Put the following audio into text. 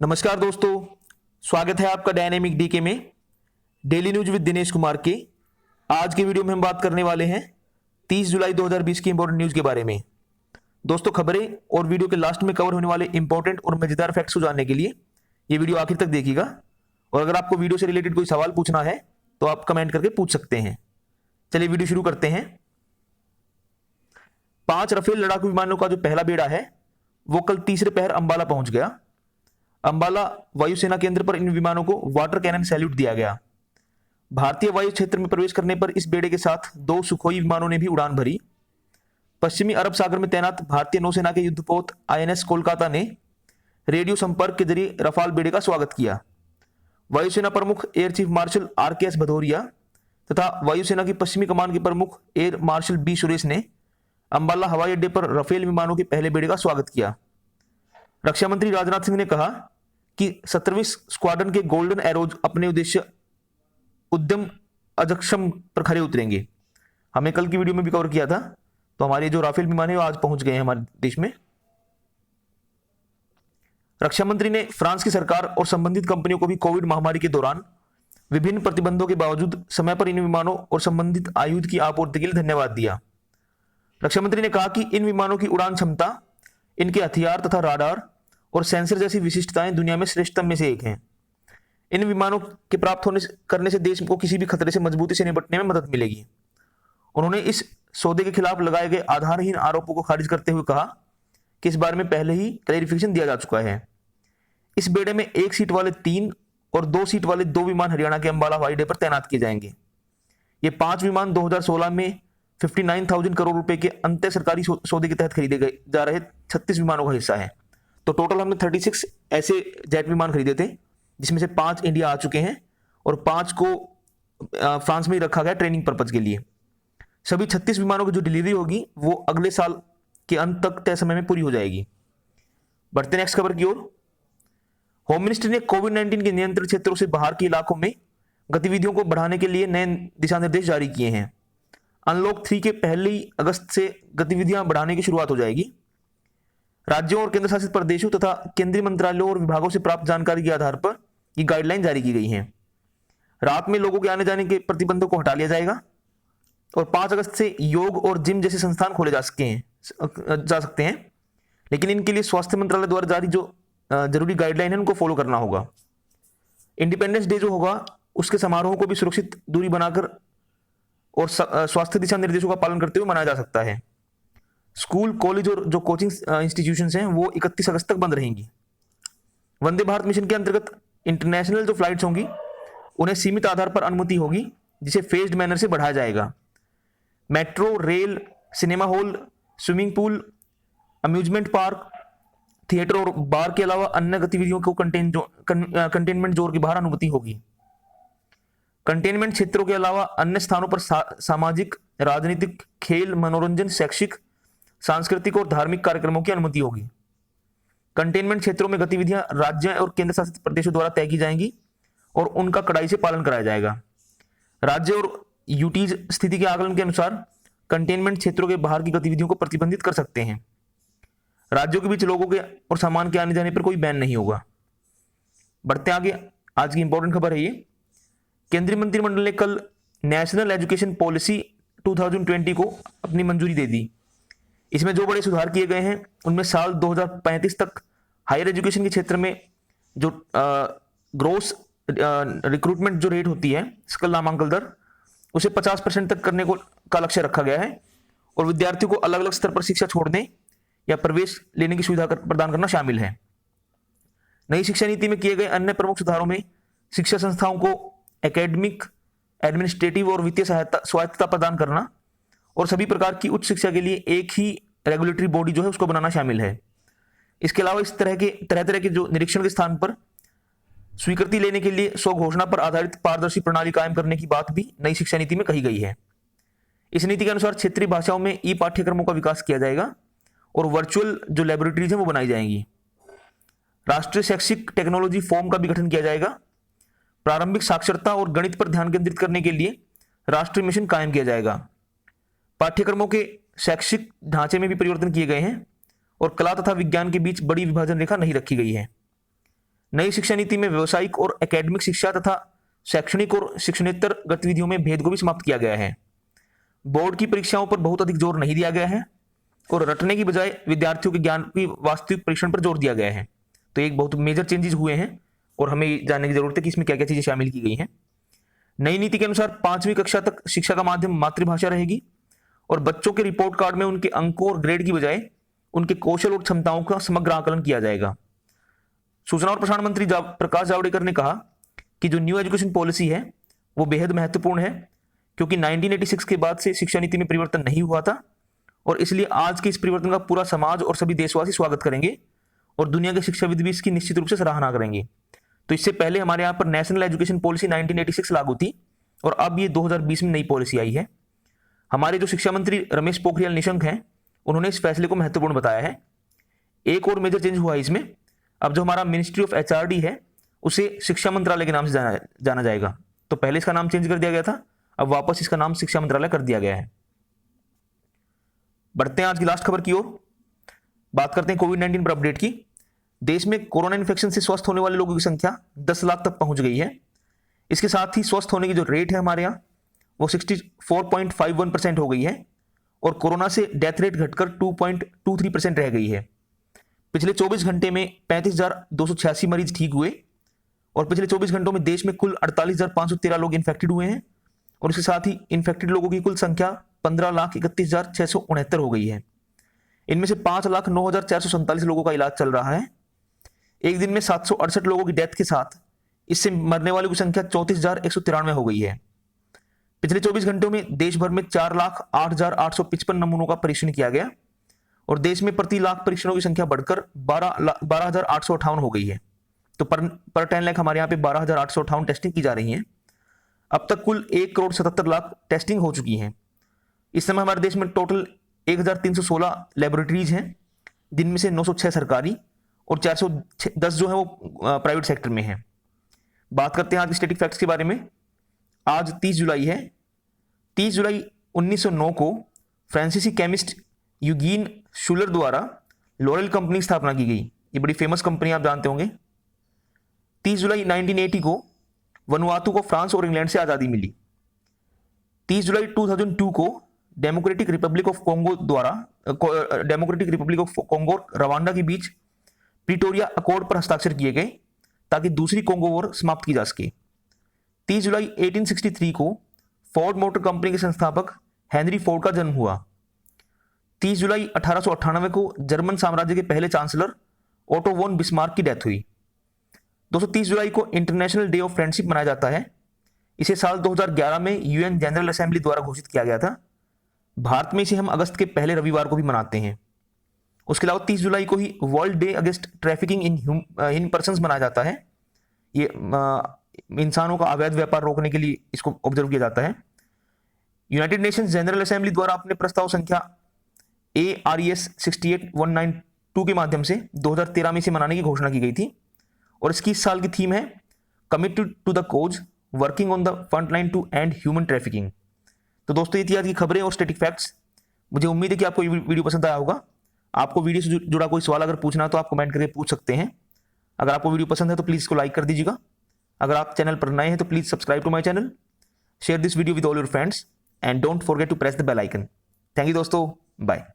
नमस्कार दोस्तों, स्वागत है आपका डायनेमिक डीके में daily news with Dinesh Kumar के। आज के वीडियो में हम बात करने वाले हैं 30 जुलाई 2020 की इंपॉर्टेंट न्यूज के बारे में। दोस्तों, खबरें और वीडियो के लास्ट में कवर होने वाले इंपॉर्टेंट और मजेदार फैक्ट्स को जानने के लिए ये वीडियो आखिर तक देखिएगा। और अगर आपको वीडियो से रिलेटेड कोई सवाल पूछना है तो आप कमेंट करके पूछ सकते हैं। चलिए वीडियो शुरू करते हैं। 5 रफेल लड़ाकू विमानों का जो पहला बेड़ा है वो कल तीसरे पहर अंबाला पहुंच गया। अंबाला वायुसेना केंद्र पर इन विमानों को वाटर कैनन सैल्यूट दिया गया। भारतीय वायु क्षेत्र में प्रवेश करने पर इस बेड़े के साथ 2 सुखोई विमानों ने भी उड़ान भरी। पश्चिमी अरब सागर में तैनात भारतीय नौसेना के युद्धपोत आईएनएस कोलकाता ने रेडियो संपर्क के जरिए रफाल बेड़े का स्वागत किया। वायुसेना प्रमुख air chief marshal RKS Bhadauria तथा वायुसेना की पश्चिमी कमान के प्रमुख एयर मार्शल बी सुरेश ने अंबाला हवाई अड्डे पर रफेल विमानों के पहले बेड़े का स्वागत किया। रक्षा मंत्री राजनाथ सिंह ने कहा कि 17वीं स्क्वाड्रन के गोल्डन एरोज अपने उद्देश्य उद्यम अजक्षम पर खरे उतरेंगे। हमें कल की वीडियो में भी कवर किया था। तो हमारे जो राफेल विमान है वो आज पहुंच गए हैं हमारे देश में। रक्षा मंत्री ने फ्रांस की सरकार और संबंधित कंपनियों को भी कोविड महामारी के दौरान विभिन्न प्रतिबंधों के बावजूद समय पर इन विमानों और संबंधित आयुध की आपूर्ति के लिए धन्यवाद दिया। रक्षा मंत्री ने कहा कि इन विमानों की उड़ान क्षमता, इनके हथियार तथा राडार और सेंसर जैसी विशिष्टताएं दुनिया में श्रेष्ठतम में से एक हैं। इन विमानों के प्राप्त करने से देश को किसी भी खतरे से मजबूती से निपटने में मदद मिलेगी। उन्होंने इस सौदे के खिलाफ लगाए गए आधारहीन आरोपों को खारिज करते हुए कहा कि इस बारे में पहले ही क्लैरिफिकेशन दिया जा चुका है। इस बेड़े में 1 सीट वाले 3 और 2 सीट वाले 2 विमान हरियाणा के अंबाला हवाई अड्डे पर तैनात किए जाएंगे। ये 5 विमान 2016 में 59,000 करोड़ रुपए के अंत्य सरकारी सौदे के तहत खरीदे गए जा रहे 36 विमानों का हिस्सा है। तो टोटल हमने 36 ऐसे जेट विमान खरीदे थे, जिसमें से 5 इंडिया आ चुके हैं और 5 को फ्रांस में ही रखा गया ट्रेनिंग पर्पज के लिए। सभी 36 विमानों की जो डिलीवरी होगी वो अगले साल के अंत तक तय समय में पूरी हो जाएगी। बढ़ते नेक्स्ट खबर की ओर। होम मिनिस्ट्री ने कोविड-19 के नियंत्रण क्षेत्रों से बाहर के इलाकों में गतिविधियों को बढ़ाने के लिए नए दिशा निर्देश जारी किए हैं। अनलॉक 3 के 1 अगस्त से गतिविधियां बढ़ाने की शुरुआत हो जाएगी। राज्यों और केंद्र शासित प्रदेशों तथा केंद्रीय मंत्रालयों और विभागों से प्राप्त जानकारी के आधार पर ये गाइडलाइन जारी की गई हैं। रात में लोगों के आने जाने के प्रतिबंधों को हटा लिया जाएगा और 5 अगस्त से योग और जिम जैसे संस्थान खोले जा सकते हैं, लेकिन इनके लिए स्वास्थ्य मंत्रालय द्वारा जारी जो जरूरी गाइडलाइन है उनको फॉलो करना होगा। इंडिपेंडेंस डे जो होगा उसके समारोह को भी सुरक्षित दूरी बनाकर और स्वास्थ्य दिशा निर्देशों का पालन करते हुए मनाया जा सकता है। स्कूल, कॉलेज और जो कोचिंग इंस्टीट्यूशंस हैं वो 31 अगस्त तक बंद रहेंगी। वंदे भारत मिशन के अंतर्गत इंटरनेशनल जो फ्लाइट्स होंगी उन्हें सीमित आधार पर अनुमति होगी, जिसे फेज्ड मैनर से बढ़ाया जाएगा। Metro, rail, cinema hall, swimming pool, amusement park, theatre और बार के अलावा अन्य गतिविधियों को कंटेनमेंट जोन के बाहर अनुमति होगी। कंटेनमेंट क्षेत्रों के अलावा अन्य स्थानों पर सामाजिक, राजनीतिक, खेल, मनोरंजन, शैक्षिक, सांस्कृतिक और धार्मिक कार्यक्रमों की अनुमति होगी। कंटेनमेंट क्षेत्रों में गतिविधियां राज्य और केंद्र शासित प्रदेशों द्वारा तय की जाएंगी और उनका कड़ाई से पालन कराया जाएगा। राज्य और यूटीज स्थिति के आकलन के अनुसार कंटेनमेंट क्षेत्रों के बाहर की गतिविधियों को प्रतिबंधित कर सकते हैं। राज्यों के बीच लोगों के और सामान के आने जाने पर कोई बैन नहीं होगा। बढ़ते आगे, आज की इंपॉर्टेंट खबर है ये। केंद्रीय मंत्रिमंडल ने कल नेशनल एजुकेशन पॉलिसी 2020 को अपनी मंजूरी दे दी। इसमें जो बड़े सुधार किए गए हैं उनमें साल 2035 तक हायर एजुकेशन के क्षेत्र में जो ग्रोस रिक्रूटमेंट जो रेट होती है, सकल नामांकन दर, उसे 50% तक करने का लक्ष्य रखा गया है और विद्यार्थियों को अलग अलग स्तर पर शिक्षा छोड़ने या प्रवेश लेने की सुविधा प्रदान करना शामिल है। नई शिक्षा नीति में किए गए अन्य प्रमुख सुधारों में शिक्षा संस्थाओं को एकेडमिक, एडमिनिस्ट्रेटिव और वित्तीय स्वायत्तता प्रदान करना और सभी प्रकार की उच्च शिक्षा के लिए एक ही रेगुलेटरी बॉडी जो है उसको बनाना शामिल है। इसके अलावा इस तरह के जो निरीक्षण के स्थान पर स्वीकृति लेने के लिए स्वघोषणा पर आधारित पारदर्शी प्रणाली कायम करने की बात भी नई शिक्षा नीति में कही गई है। इस नीति के अनुसार क्षेत्रीय भाषाओं में ई पाठ्यक्रमों का विकास किया जाएगा और वर्चुअल जो लेबोरेटरीज हैं वो बनाई जाएंगी। राष्ट्रीय शैक्षिक टेक्नोलॉजी फॉर्म का भी गठन किया जाएगा। प्रारंभिक साक्षरता और गणित पर ध्यान केंद्रित करने के लिए राष्ट्रीय मिशन कायम किया जाएगा। पाठ्यक्रमों के शैक्षिक ढांचे में भी परिवर्तन किए गए हैं और कला तथा विज्ञान के बीच बड़ी विभाजन रेखा नहीं रखी गई है। नई शिक्षा नीति में व्यवसायिक और एकेडमिक शिक्षा तथा शैक्षणिक और शिक्षणेतर गतिविधियों में भेद को भी समाप्त किया गया है। बोर्ड की परीक्षाओं पर बहुत अधिक जोर नहीं दिया गया है और रटने की बजाय विद्यार्थियों के ज्ञान की वास्तविक परीक्षण पर जोर दिया गया है। तो एक बहुत मेजर चेंजेस हुए हैं और हमें जानने की जरूरत है कि इसमें क्या क्या चीजें शामिल की गई हैं। नई नीति के अनुसार 5वीं कक्षा तक शिक्षा का माध्यम मातृभाषा रहेगी और बच्चों के रिपोर्ट कार्ड में उनके अंकों और ग्रेड की बजाय उनके कौशल और क्षमताओं का समग्र आकलन किया जाएगा। सूचना और प्रसारण मंत्री प्रकाश जावड़ेकर ने कहा कि जो न्यू एजुकेशन पॉलिसी है वो बेहद महत्वपूर्ण है, क्योंकि 1986 के बाद से शिक्षा नीति में परिवर्तन नहीं हुआ था और इसलिए आज के इस परिवर्तन का पूरा समाज और सभी देशवासी स्वागत करेंगे और दुनिया के शिक्षाविद भी इसकी निश्चित रूप से सराहना करेंगे। तो इससे पहले हमारे यहाँ पर नेशनल एजुकेशन पॉलिसी 1986 लागू थी और अब ये 2020 में नई पॉलिसी आई है। हमारे जो शिक्षा मंत्री रमेश पोखरियाल निशंक हैं, उन्होंने इस फैसले को महत्वपूर्ण बताया है। एक और मेजर चेंज हुआ है इसमें, अब जो हमारा मिनिस्ट्री ऑफ एचआरडी है उसे शिक्षा मंत्रालय के नाम से जाना जाएगा। तो पहले इसका नाम चेंज कर दिया गया था, अब वापस इसका नाम शिक्षा मंत्रालय कर दिया गया है। बढ़ते हैं आज की लास्ट खबर की ओर। बात करते हैं कोविड-19 पर अपडेट की। देश में कोरोना इन्फेक्शन से स्वस्थ होने वाले लोगों की संख्या 10 लाख तक पहुंच गई है। इसके साथ ही स्वस्थ होने की जो रेट है हमारे यहाँ वो 64.51% हो गई है और कोरोना से डेथ रेट घटकर 2.23% रह गई है। पिछले 24 घंटे में 35,286 मरीज ठीक हुए और पिछले 24 घंटों में देश में कुल 48,513 लोग इन्फेक्टेड हुए हैं और इसके साथ ही इन्फेक्टेड लोगों की कुल संख्या 15,31,669 हो गई है। इनमें से 5,09,447 लोगों का इलाज चल रहा है। एक दिन में 768 लोगों की डेथ के साथ इससे मरने वालों की संख्या 34,193 हो गई है। पिछले 24 घंटों में देश भर में 4,08,855 नमूनों का परीक्षण किया गया और देश में प्रति लाख परीक्षणों की संख्या बढ़कर 12,858 हो गई है। तो पर 10 लाख हमारे यहाँ पे 12,858 टेस्टिंग की जा रही है। अब तक कुल 1,77,00,000 टेस्टिंग हो चुकी हैं। इस समय हमारे देश में टोटल 1,316 लेबोरेटरीज हैं, जिनमें से 906 सरकारी और 410 जो है वो प्राइवेट सेक्टर में है। बात करते हैं आज स्टैटिक फैक्ट्स के बारे में। आज 30 जुलाई है। 30 जुलाई 1909 को फ्रांसीसी केमिस्ट यूजीन शूलर द्वारा लॉरेल कंपनी की स्थापना की गई। ये बड़ी फेमस कंपनी आप जानते होंगे। 30 जुलाई 1980 को वनुआतु को फ्रांस और इंग्लैंड से आज़ादी मिली। 30 जुलाई 2002 को democratic Republic of Congo Rwanda के बीच प्रिटोरिया अकॉर्ड पर हस्ताक्षर किए गए ताकि दूसरी कोंगो वॉर समाप्त की जा सके। 30 जुलाई 1863 को फोर्ड मोटर कंपनी के संस्थापक हेनरी फोर्ड का जन्म हुआ। 30 जुलाई 1898 को जर्मन साम्राज्य के पहले चांसलर ओटो वॉन बिस्मार्क की डेथ हुई। 230 जुलाई को इंटरनेशनल डे ऑफ फ्रेंडशिप मनाया जाता है। इसे साल 2011 में यूएन जनरल असेंबली द्वारा घोषित किया गया था। भारत में इसे हम अगस्त के पहले रविवार को भी मनाते हैं। उसके अलावा 30 जुलाई को ही world day against trafficking in persons मनाया जाता है। ये इंसानों का अवैध व्यापार रोकने के लिए इसको ऑब्जर्व किया जाता है। यूनाइटेड नेशंस जनरल असेंबली द्वारा अपने प्रस्ताव संख्या ARES 68192 के माध्यम से 2013 में इसे मनाने की घोषणा की गई थी और इसकी इस साल की थीम है committed to the cause working on the front line to end human trafficking. तो दोस्तों ये थी आज की खबरें और स्टैटिक फैक्ट्स। मुझे उम्मीद है कि आपको ये वीडियो पसंद आया होगा। आपको वीडियो से जुड़ा कोई सवाल अगर पूछना है तो आप कमेंट करके पूछ सकते हैं। अगर आपको वीडियो पसंद है तो प्लीज़ इसको लाइक कर दीजिएगा। अगर आप चैनल पर नए हैं तो please subscribe to my channel, share this video with all your friends and don't forget to press the bell icon. Thank you दोस्तों, बाय।